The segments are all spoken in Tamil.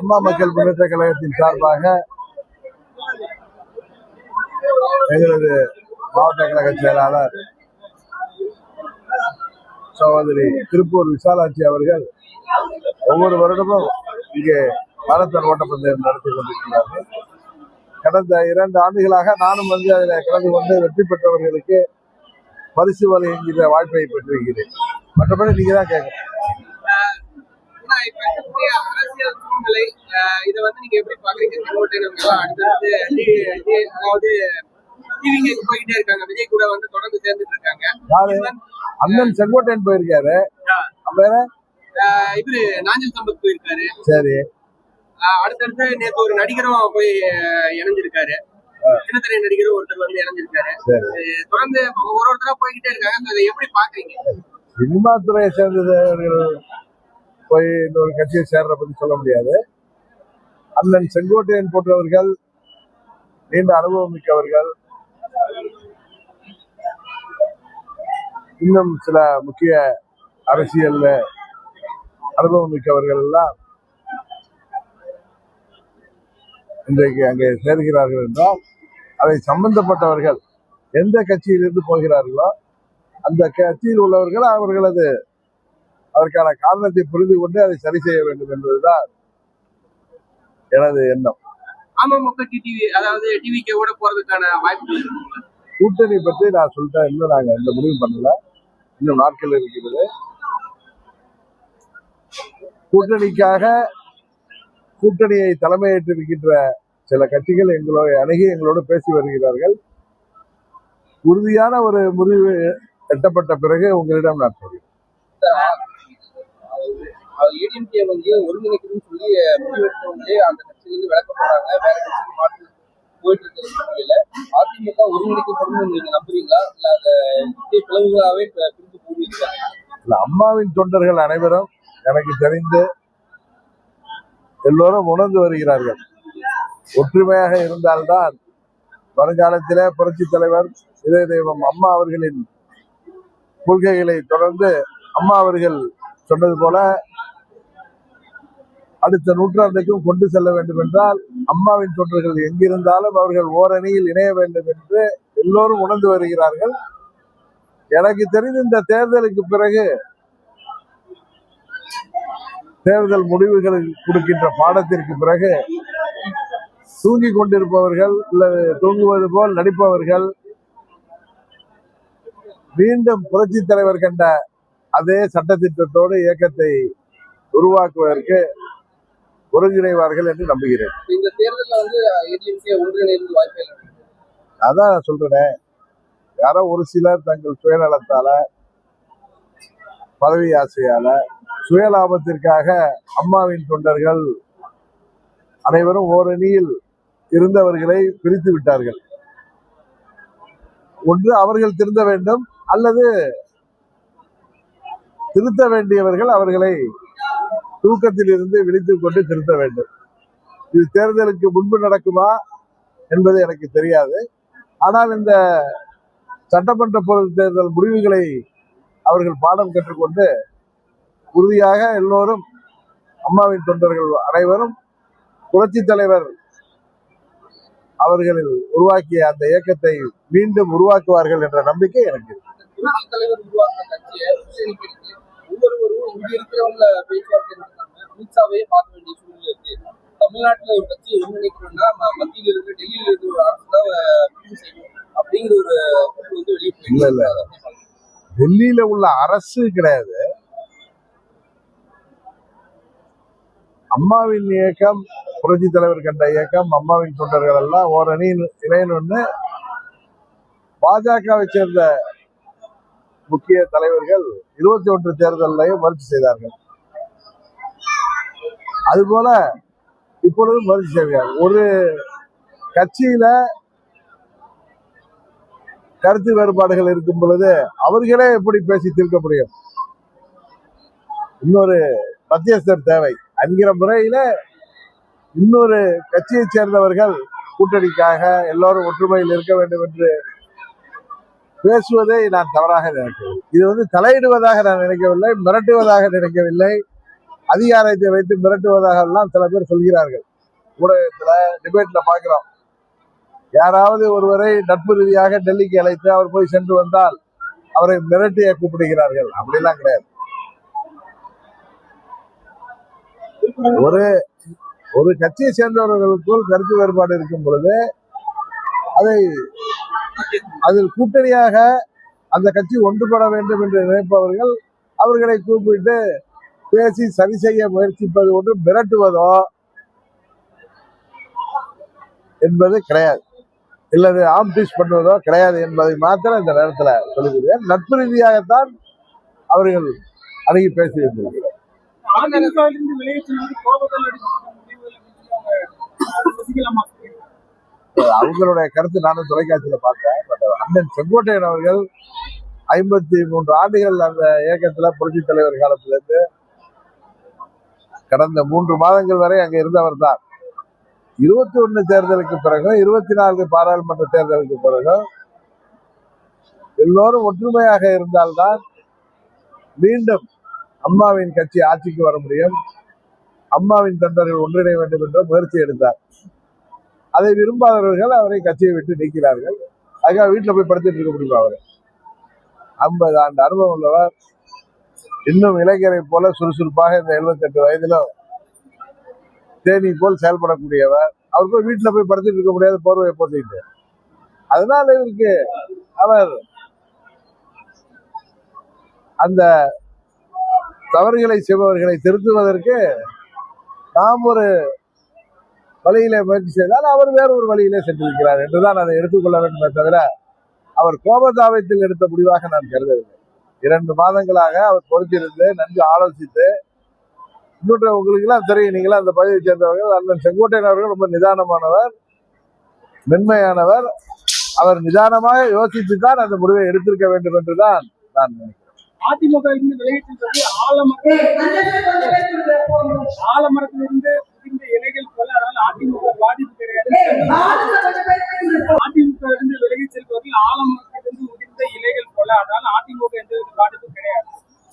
அம்மா மக்கள் முன்னேற்ற கழகத்தின் சார்பாக எங்களது மாவட்ட கழக செயலாளர் சகோதரி திருப்பூர் விசாலாட்சி அவர்கள் ஒவ்வொரு வருடமும் இங்கே மாரத்தான் ஓட்டப்பந்தயம் நடத்தி கொண்டிருக்கிறார்கள். கடந்த 2 ஆண்டுகளாக நானும் வந்து அதில் கலந்து கொண்டு வெற்றி பெற்றவர்களுக்கு பரிசு வழங்குகிற வாய்ப்பை பெற்றிருக்கிறேன். மற்றபடி நீங்க தான் கேட்கணும். அரசியல் சூழ்நிலை இதை வந்து நீங்க எப்படி பாக்குறீங்க? போயிட்டே இருக்காங்க, விஜய் கூட வந்து தொடர்ந்து சேர்ந்துட்டு இருக்காங்க. அண்ணன் செங்கோட்டையன் போயிருக்காரு, இவரு நாஞ்சில் சம்பத் போயிருக்காரு. சரி, அடுத்தடுத்து நேற்று ஒரு நடிகரும் போய் இணைஞ்சிருக்காரு, சின்னத்திரை நடிகரும் ஒருத்தர் வந்து இணைஞ்சிருக்காரு. தொடர்ந்து ஒருத்தரா போய்கிட்டே இருக்காங்க. அதை எப்படி பாக்குறீங்க? சினிமா துறையை சேர்ந்தவர்கள் போய் இன்னொரு கட்சியை சேர்ற பத்தி சொல்ல முடியாது. அண்ணன் செங்கோட்டையன் போன்றவர்கள் நீண்ட அனுபவம் மிக்கவர்கள், இன்னும் சில முக்கிய அரசியல் அனுபவம் மிக்கவர்கள் எல்லாம் இன்றைக்கு அங்கே சேர்கிறார்கள் என்றால் அதை சம்பந்தப்பட்டவர்கள் எந்த கட்சியிலிருந்து போகிறார்களோ அந்த கட்சியில் உள்ளவர்கள் அவர்களது அதற்கான காரணத்தை புரிந்து கொண்டு அதை சரி செய்ய வேண்டும் என்பதுதான் எனது எண்ணம். அமமுக அதாவது டிவிகேவோட போறதுக்கான வாய்ப்பு. கூட்டணி பற்றி நான் சொல்லிட்டேன், இன்னும் நாங்க எந்த முடிவு பண்ணல, இன்னும் நாட்கள் இருக்கிறது. கூட்டணிக்காக கூட்டணியை தலைமையேற்றிருக்கின்ற சில கட்சிகள் எங்களோடு பேசி வருகிறார்கள். உறுதியான ஒரு முடிவு எட்டப்பட்ட பிறகு உங்களிடம் நான் சொல்கிறேன். ஏடிஎம்கே வந்து ஒருங்கிணைக்கணும்னு சொல்லி முடிவெடுத்தவங்களே அந்த கட்சியிலிருந்து விளக்க போறாங்க, வேற கட்சிக்கு மாற்றி போயிட்டு இருக்கிற சூழ்நிலையில அதிமுக ஒருங்கிணைக்கப்படும் நீங்க நம்புறீங்களா? இல்ல அந்த பிளவுகளாவே பிரிந்து போவீங்களா? இல்ல, அம்மாவின் தொண்டர்கள் அனைவரும் எனக்கு தெரிந்து எல்லோரும் உணர்ந்து வருகிறார்கள். ஒற்றுமையாக இருந்தால்தான் வருங்காலத்திலே புரட்சி தலைவர் இதய தெய்வம் அம்மா அவர்களின் கொள்கைகளை தொடர்ந்து அம்மா அவர்கள் சொன்னது போல அடுத்த நூற்றாண்டுக்கும் கொண்டு செல்ல வேண்டும் என்றால் அம்மாவின் தொண்டர்கள் எங்கிருந்தாலும் அவர்கள் ஓரணியில் இணைய வேண்டும் என்று எல்லோரும் உணர்ந்து வருகிறார்கள். எனக்கு தெரிந்து இந்த தேர்தலுக்கு பிறகு தேர்தல் முடிவுகள் கொடுக்கின்ற பாடத்திற்கு பிறகு தூங்கிக் கொண்டிருப்பவர்கள் அல்லது தூங்குவது போல் நடிப்பவர்கள் மீண்டும் புரட்சி தலைவர் கண்ட அதே சட்டத்திட்டத்தோடு இயக்கத்தை உருவாக்குவதற்கு ஒருங்கிணைவார்கள் என்று நம்புகிறேன். இந்த தேர்தலில் வந்து ஒன்றிணைந்து வாய்ப்பு இல்லை. அதான் சொல்றேன், யாரோ ஒரு சிலர் தங்கள் சுயநலத்தால பதவி ஆசையால சுயலாபத்திற்காக அம்மாவின் தொண்டர்கள் அனைவரும் ஓரணியில் இருந்தவர்களை பிரித்து விட்டார்கள். ஒன்று அவர்கள் திருந்த வேண்டும், அல்லது திருத்த வேண்டியவர்கள் அவர்களை தூக்கத்தில் இருந்து விழித்துக் கொண்டு திருத்த வேண்டும். இது தேர்தலுக்கு முன்பு நடக்குமா என்பது எனக்கு தெரியாது. ஆனால் இந்த சட்டமன்ற பொது தேர்தல் முடிவுகளை அவர்கள் பாடம் கற்றுக்கொண்டு உறுதியாக எல்லோரும் அம்மாவின் தொண்டர்கள் அனைவரும் புரட்சி தலைவர் அவர்களில் உருவாக்கிய அந்த இயக்கத்தை மீண்டும் உருவாக்குவார்கள் என்ற நம்பிக்கை எனக்கு இருக்கு. தலைவர் உருவாக்க கட்சியை ஒவ்வொருவரும் இங்க இருக்கிறவங்க பேச்சுவார்த்தை நடத்தாங்க, அமித்ஷாவையே பார்க்க வேண்டிய சூழ்நிலை இருக்கு. தமிழ்நாட்டுல ஒரு கட்சி ஒருங்கிணைக்கணும்னா மத்தியில இருந்து டெல்லியில இருந்து ஒரு அரசு தான் செய்யணும் அப்படிங்கிற ஒரு வந்து வெளியே இல்ல டெல்லியில உள்ள அரசு கிடையாது. அம்மாவின் இயக்கம், புரட்சி தலைவர் கண்ட இயக்கம், அம்மாவின் தொண்டர்கள் எல்லாம் ஓரணியில் இணையணும்னு பாஜகவை சேர்ந்த முக்கிய தலைவர்கள் 21 தேர்தலையும் முயற்சி செய்தார்கள். அதுபோல இப்பொழுதும் முயற்சி செய்கிறார். ஒரு கட்சியில கருத்து வேறுபாடுகள் இருக்கும் பொழுது அவர்களே எப்படி பேசி தீர்க்க முடியும்? இன்னொரு மத்தியஸ்தர் தேவை என்கிற முறையில இன்னொரு கட்சியை சேர்ந்தவர்கள் கூட்டணிக்காக எல்லோரும் ஒற்றுமையில் இருக்க வேண்டும் என்று பேசுவதை நான் தவறாக நினைக்கவில்லை. இது தலையிடுவதாக நான் நினைக்கவில்லை, மிரட்டுவதாக நினைக்கவில்லை. அதிகாரத்தை வைத்து மிரட்டுவதாக எல்லாம் சில பேர் சொல்கிறார்கள். ஊடகத்துல டிபேட்ல பாக்குறோம். யாராவது ஒருவரை நட்பு ரீதியாக டெல்லிக்கு அழைத்து அவர் போய் சென்று வந்தால் அவரை மிரட்டிய கூப்பிடுகிறார்கள். அப்படிலாம் கிடையாது. ஒரு ஒரு கட்சியை சேர்ந்தவர்களுக்குள் கருத்து வேறுபாடு இருக்கும் பொழுது அதை அதில் கூட்டணியாக அந்த கட்சி ஒன்றுபட வேண்டும் என்று நினைப்பவர்கள் அவர்களை கூப்பிட்டு பேசி சரி செய்ய முயற்சிப்பது ஒன்று, மிரட்டுவதோ என்பது கிடையாது, இல்லது ஆம்டிஷ் பண்ணுவதோ கிடையாது என்பதை மாத்திரம் இந்த நேரத்தில் சொல்லுகிறேன். நட்பு ரீதியாகத்தான் அவர்கள் அணுகி பேசியிருக்கிறார்கள். அவங்களுடைய கருத்து நானும் தொலைக்காட்சியில பார்த்தேன். அண்ணன் செங்கோட்டையன் அவர்கள் 53 ஆண்டுகள் அந்த இயக்கத்துல புரட்சி தலைவர் காலத்திலிருந்து கடந்த 3 மாதங்கள் வரை அங்க இருந்தவர் தான். 21 தேர்தலுக்கு பிறகு, 24 பாராளுமன்ற தேர்தலுக்கு பிறகு எல்லோரும் ஒற்றுமையாக இருந்தால்தான் மீண்டும் அம்மாவின் கட்சி ஆட்சிக்கு வர முடியும், அம்மாவின் தொண்டர்கள் ஒன்றிணைய வேண்டும் என்ற முயற்சி எடுத்தார். அதை விரும்பாதவர்கள் அவரை கட்சியை விட்டு நீக்கிறார்கள். அதுக்காக வீட்டில் போய் படுத்துட்டு இருக்க முடியுமா? அவர் 50 ஆண்டு அனுபவம் உள்ளவர், இன்னும் இளைஞரை போல சுறுசுறுப்பாக இந்த 78 வயதிலும் தேனி போல் செயல்படக்கூடியவர். அவர் போய் வீட்டில் போய் படுத்துட்டு இருக்க முடியாத போர்வையை போட்டுக்கிட்டு. அதனால இதற்கு அவர் அந்த தவறுகளை செய்பவர்களை திருத்துவதற்கு நாம் ஒரு வழியிலே முயற்சி செய்தால் அவர் வேறு ஒரு வழியிலே சென்றிருக்கிறார் என்றுதான் அதை எடுத்துக்கொள்ள வேண்டுமே தவிர அவர் கோபதாபத்தில் எடுத்த முடிவாக நான் கருதவில்லை. 2 மாதங்களாக அவர் பொறுத்திருந்து நன்கு ஆலோசித்து, இன்னொன்று உங்களுக்கு எல்லாம் தெரியும், நீங்களாம் அந்த பகுதியை சேர்ந்தவர்கள், அண்ணன் செங்கோட்டையன் அவர்கள் ரொம்ப நிதானமானவர், மென்மையானவர். அவர் நிதானமாக யோசித்துத்தான் அந்த முடிவை எடுத்திருக்க வேண்டும் என்றுதான் நான் நினைக்கிறேன். அதிமுக விலகிட்டு ஆலமரத்திலிருந்து இலைகள் போல, அதனால அதிமுக பாதிப்பு கிடையாது. அதிமுக இருந்து விலகி செல்வதில் ஆலமரத்திலிருந்து உதிர்ந்த இலைகள் போல, அதனால அதிமுக எந்த வித பாதிப்பு கிடையாது,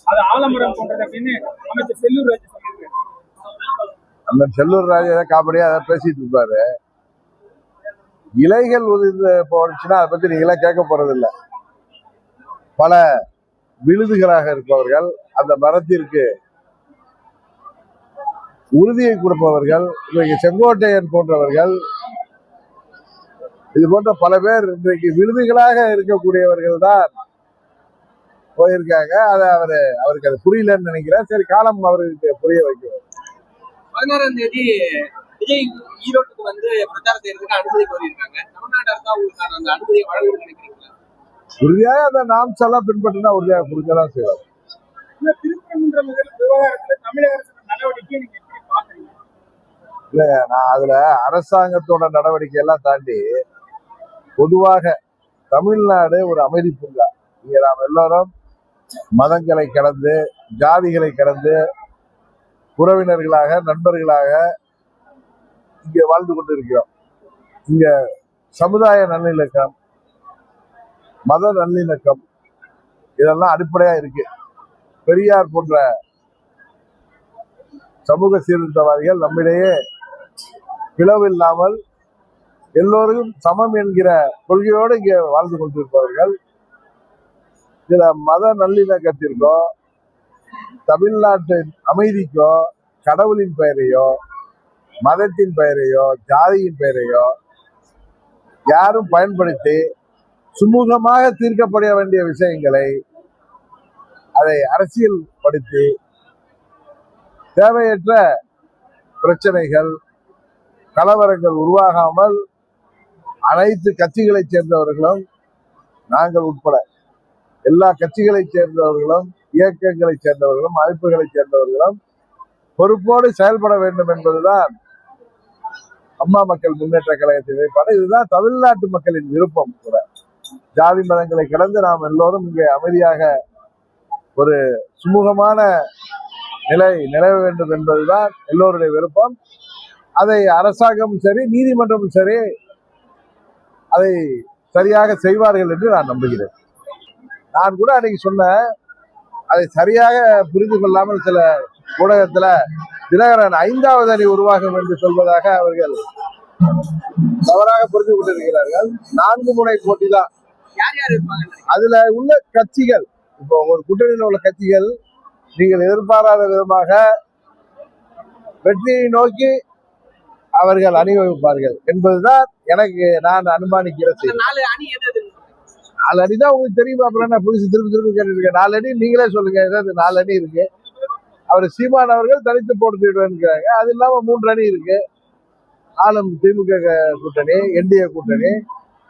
அது ஆலமரம் போன்றது அப்படின்னு அமைச்சர் செல்லூர் ராஜு சொல்லியிருக்காரு. அந்த செல்லூர் ராஜு ஏதாவது காமெடியா அதை பேசிட்டு இருப்பாரு. இலைகள் உதிர்ந்து போச்சுன்னா அதை பத்தி நீங்களா கேட்க போறது இல்லை. பல விழுதுகளாக இருப்பவர்கள், அந்த மரத்திற்கு உறுதியை கொடுப்பவர்கள், இன்றைக்கு செங்கோட்டையன் போன்றவர்கள், இது போன்ற பல பேர் இன்றைக்கு விருதுகளாக இருக்கக்கூடியவர்கள் தான் போயிருக்காங்க. அதை அவருக்கு அது புரியலன்னு நினைக்கிறேன். சரி, காலம் அவருக்கு புரிய வைக்கும். 16ஆம் தேதி விஜய் ஈரோட்டுக்கு வந்து பிரச்சாரம் செய்யறதுக்கு அனுமதி கோரியிருக்காங்க. தமிழ்நாடு அரசு அவங்களுக்கான அந்த அனுமதியை வழங்குவது நினைக்கிறீங்களா? உறுதியாக அந்த நாம்ஸ் எல்லாம் பின்பற்றினா உறுதியாக கொடுக்கலாம் செய்வார். தமிழக அரசு நடவடிக்கை நீங்க எப்படி பாக்குறீங்க? இல்ல, நான் அதுல அரசாங்கத்தோட நடவடிக்கை எல்லாம் தாண்டி பொதுவாக தமிழ்நாடு ஒரு அமைதி பூங்கா. இங்க நாம் எல்லாரும் மதங்களை கடந்து, ஜாதிகளை கடந்து, உறவினர்களாக, நண்பர்களாக இங்க வாழ்ந்து கொண்டு இருக்கிறோம். இங்க சமுதாய நல்லிணக்கம், மத நல்லிணக்கம் இதெல்லாம் அடிப்படையா இருக்கு. பெரியார் போன்ற சமூக சீர்திருத்தவாதிகள் நம்மிடையே பிளவு இல்லாமல் எல்லோரும் சமம் என்கிற கொள்கையோடு இங்கே வாழ்ந்து கொண்டிருப்பவர்கள். இதுல மத நல்லிணக்கத்திற்கோ, தமிழ்நாட்டின் அமைதிக்கோ, கடவுளின் பெயரையோ, மதத்தின் பெயரையோ, ஜாதியின் பெயரையோ யாரும் பயன்படுத்தி சுமூகமாக தீர்க்கப்பட வேண்டிய விஷயங்களை அதை அரசியல் படுத்தி தேவையற்ற பிரச்சனைகள், கலவரங்கள் உருவாகாமல் அனைத்து கட்சிகளை சேர்ந்தவர்களும், நாங்கள் உட்பட எல்லா கட்சிகளை சேர்ந்தவர்களும், இயக்கங்களை சேர்ந்தவர்களும், அமைப்புகளை சேர்ந்தவர்களும் பொறுப்போடு செயல்பட வேண்டும் என்பதுதான் அம்மா மக்கள் முன்னேற்ற கழகத்தின் நிலைப்பாடு. இதுதான் தமிழ்நாட்டு மக்களின் விருப்பம் கூட. ஜாதி மதங்களை கடந்து நாம் எல்லோரும் இங்கே அமைதியாக ஒரு சுமூகமான நிலை நிலவ வேண்டும் என்பதுதான் எல்லோருடைய விருப்பம். அதை அரசாங்கமும் சரி, நீதிமன்றமும் சரி அதை சரியாக செய்வார்கள் என்று நான் நம்புகிறேன். நான் கூட அன்னைக்கு சொன்ன, அதை சரியாக புரிந்து கொள்ளாமல் சில ஊடகத்துல தினகரன் 5வது அணி உருவாகும் என்று சொல்வதாக அவர்கள் தவறாக புரிந்து கொண்டிருக்கிறார்கள். 4 முனை போட்டி தான். யார் யார் இருப்பாங்க? அதுல உள்ள கட்சிகள், இப்போ ஒரு கூட்டணியில் உள்ள கட்சிகள் நீங்கள் எதிர்பாராத விதமாக வெற்றியை நோக்கி அவர்கள் அணிவகுப்பார்கள் என்பதுதான் நான் அனுமானிக்கிற செய்தி. 4 அணி எது எது? 4 அணி தான் உங்களுக்கு தெரியுமா? அப்புறம் என்ன புதுசு திருப்பி கேட்டுருக்கேன். 4 அணி நீங்களே சொல்லுங்க. ஏதாவது 4 அணி இருக்கு. அவர் சீமான் அவர்கள் தனித்து போட்டுடுவேன்னுக்கிறாங்க. அது இல்லாம 3 அணி இருக்கு. ஆளும் திமுக கூட்டணி, என்டிஏ கூட்டணி,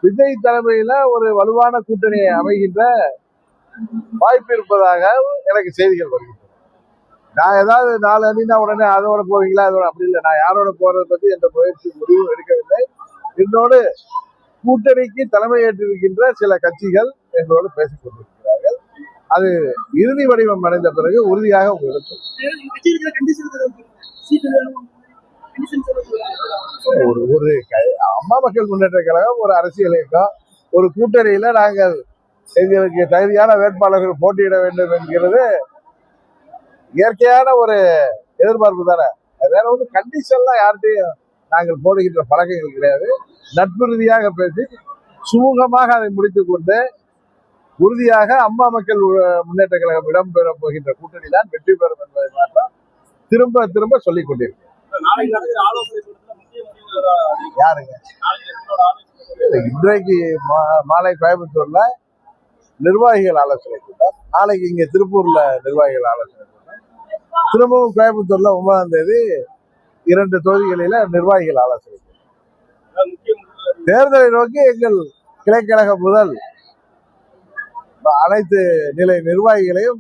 விஜய் தலைமையில ஒரு வலுவான கூட்டணி அமைகின்ற வாய்ப்பு இருப்பதாக எனக்கு செய்திகள் வருகின்றன. நான் ஏதாவது 4 அணினா உடனே அதோட போவீங்களா? அதோட அப்படி இல்லை. நான் யாரோட போறதை பத்தி எந்த முயற்சி முடிவும் எடுக்கவில்லை. என்னோடு கூட்டணிக்கு தலைமை ஏற்றிருக்கின்ற சில கட்சிகள் எங்களோடு பேசிக் கொண்டிருக்கிறார்கள். அது இறுதி வடிவம் அடைந்த பிறகு உறுதியாக உங்களுக்கு ஒரு அம்மா மக்கள் முன்னேற்ற கழகம் ஒரு அரசியல் இயக்கம், ஒரு கூட்டணியில நாங்கள் எங்களுக்கு தகுதியான வேட்பாளர்கள் போட்டியிட வேண்டும் என்கிறது இயற்கையான ஒரு எதிர்பார்ப்பு தானே. வேற ஒன்றும் கண்டிஷன்லாம் யார்கிட்டையும் நாங்கள் போடுகின்ற பழக்கங்கள் கிடையாது. நட்பு ரீதியாக பேசி சுமூகமாக அதை முடித்துக் கொண்டு உறுதியாக அம்மா மக்கள் முன்னேற்ற கழகம் இடம்பெற போகின்ற கூட்டணி தான் வெற்றி பெறும் என்பதை மாற்றம் திரும்ப திரும்ப சொல்லிக் கொண்டிருக்கேன். யாருங்க? இன்றைக்கு மாலை கோயம்புத்தூர்ல நிர்வாகிகள் ஆலோசனை கூட்டம், நாளைக்கு இங்க திருப்பூர்ல நிர்வாகிகள் ஆலோசனை கூட்டம், திரும்பவும் கோயம்புத்தூர்ல 9ஆம் தேதி 2 தொகுதிகளில நிர்வாகிகள் ஆலோசனை கூட்டம். தேர்தலை நோக்கி எங்கள் கிளைக்கழகம் முதல் அனைத்து நிலை நிர்வாகிகளையும்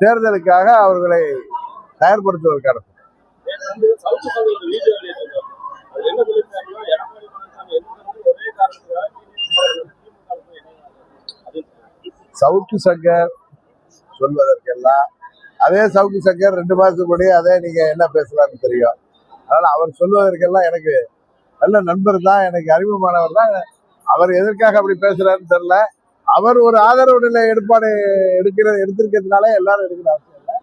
தேர்தலுக்காக அவர்களை தயார்படுத்துவதற்கான சவுக்கு சங்கர் சொல்வதற்கெல்லாம் அதே சவுக்கு சங்கர் 2 மாதத்துக்கு முன்னாடி அதே நீங்க என்ன பேசலாம்னு தெரியும். அதனால அவர் சொல்வதற்கெல்லாம் எனக்கு நல்ல நண்பர் தான், எனக்கு அறிமுகமானவர் தான். அவர் எதற்காக அப்படி பேசுறாருன்னு தெரியல. அவர் ஒரு ஆதரவு நிலை எடுத்திருக்கிறதுனால எல்லாரும் எடுக்கிற அவசியம் இல்லை.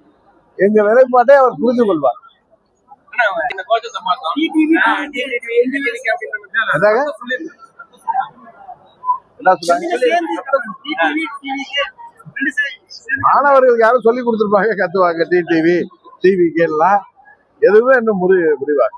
எங்க நிலைப்பாட்டை அவர் புரிந்து கொள்வார். மாணவர்களுக்கு யாரும் சொல்லி கொடுத்துருப்பாங்க, கத்துவாங்க. டிடிவி டிவி எல்லாம் எதுவுமே இன்னும் முடிவாங்க.